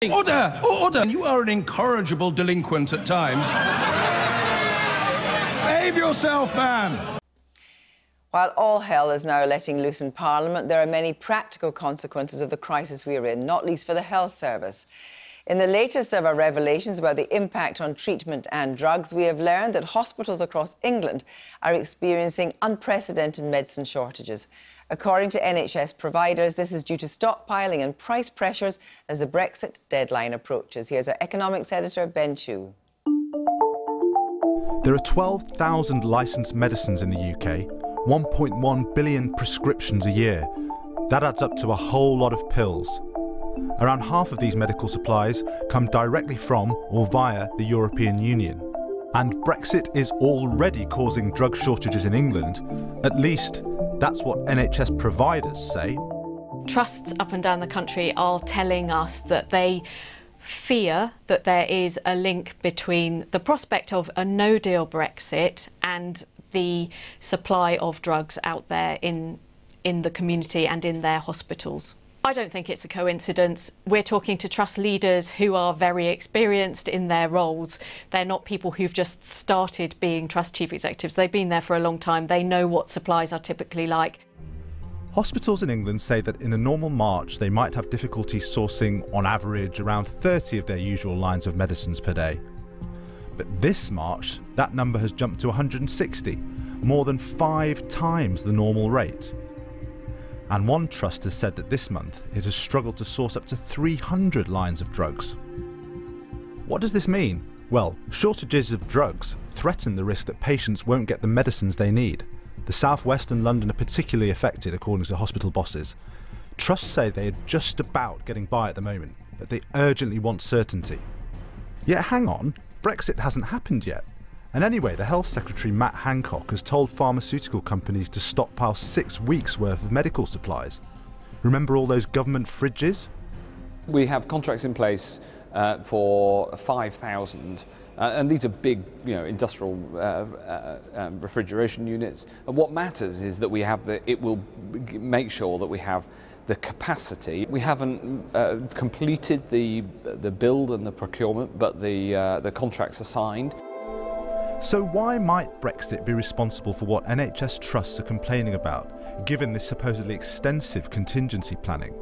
Order! Order! You are an incorrigible delinquent at times. Behave yourself, man! While all hell is now letting loose in Parliament, there are many practical consequences of the crisis we are in, not least for the health service. In the latest of our revelations about the impact on treatment and drugs, we have learned that hospitals across England are experiencing unprecedented medicine shortages. According to NHS providers, this is due to stockpiling and price pressures as the Brexit deadline approaches. Here's our economics editor, Ben Chu. There are 12,000 licensed medicines in the UK, 1.1 billion prescriptions a year. That adds up to a whole lot of pills. Around half of these medical supplies come directly from or via the European Union. And Brexit is already causing drug shortages in England. At least that's what NHS providers say. Trusts up and down the country are telling us that they fear that there is a link between the prospect of a no-deal Brexit and the supply of drugs out there in the community and in their hospitals. I don't think it's a coincidence. We're talking to trust leaders who are very experienced in their roles. They're not people who've just started being trust chief executives. They've been there for a long time. They know what supplies are typically like. Hospitals in England say that in a normal March they might have difficulty sourcing on average around 30 of their usual lines of medicines per day. But this March that number has jumped to 160, more than 5 times the normal rate. And one trust has said that this month it has struggled to source up to 300 lines of drugs. What does this mean? Well, shortages of drugs threaten the risk that patients won't get the medicines they need. The South West and London are particularly affected, according to hospital bosses. Trusts say they are just about getting by at the moment, but they urgently want certainty. Yet hang on, Brexit hasn't happened yet. And anyway, the Health Secretary Matt Hancock has told pharmaceutical companies to stockpile 6 weeks' worth of medical supplies. Remember all those government fridges? We have contracts in place for 5,000, and these are big, industrial refrigeration units. And what matters is that we have it will make sure that we have the capacity. We haven't completed the build and the procurement, but the contracts are signed. So why might Brexit be responsible for what NHS Trusts are complaining about, given this supposedly extensive contingency planning?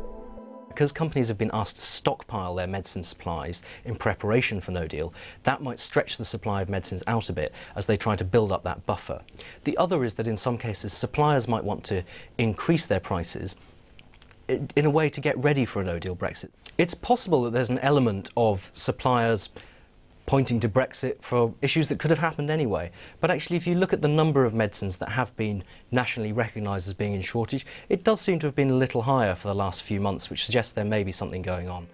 Because companies have been asked to stockpile their medicine supplies in preparation for no deal, that might stretch the supply of medicines out a bit as they try to build up that buffer. The other is that in some cases suppliers might want to increase their prices in a way to get ready for a no deal Brexit. It's possible that there's an element of suppliers pointing to Brexit for issues that could have happened anyway. But actually, if you look at the number of medicines that have been nationally recognised as being in shortage, it does seem to have been a little higher for the last few months, which suggests there may be something going on.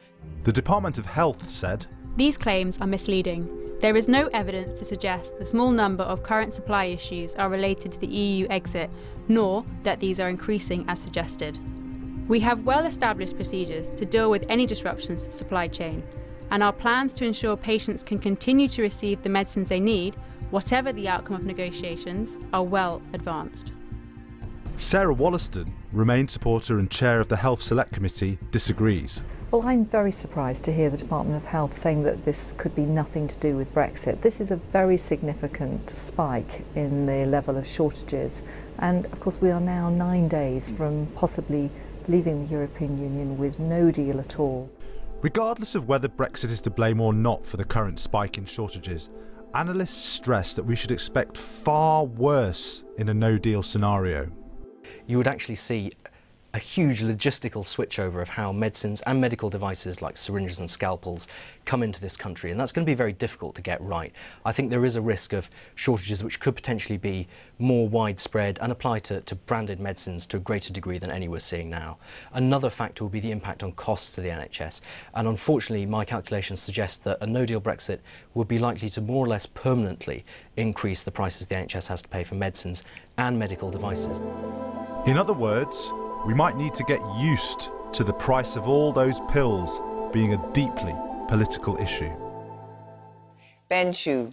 The Department of Health said, "These claims are misleading. There is no evidence to suggest the small number of current supply issues are related to the EU exit, nor that these are increasing as suggested. We have well-established procedures to deal with any disruptions to the supply chain, and our plans to ensure patients can continue to receive the medicines they need, whatever the outcome of negotiations, are well advanced." Sarah Wollaston, Remain supporter and chair of the Health Select Committee, disagrees. Well, I'm very surprised to hear the Department of Health saying that this could be nothing to do with Brexit. This is a very significant spike in the level of shortages, and of course we are now 9 days from possibly leaving the European Union with no deal at all. Regardless of whether Brexit is to blame or not for the current spike in shortages, analysts stress that we should expect far worse in a no-deal scenario. You would actually see a huge logistical switchover of how medicines and medical devices like syringes and scalpels come into this country, and that's going to be very difficult to get right. I think there is a risk of shortages which could potentially be more widespread and apply to branded medicines to a greater degree than any we're seeing now. Another factor will be the impact on costs to the NHS, and unfortunately my calculations suggest that a no-deal Brexit would be likely to more or less permanently increase the prices the NHS has to pay for medicines and medical devices. In other words, we might need to get used to the price of all those pills being a deeply political issue. Ben Chu.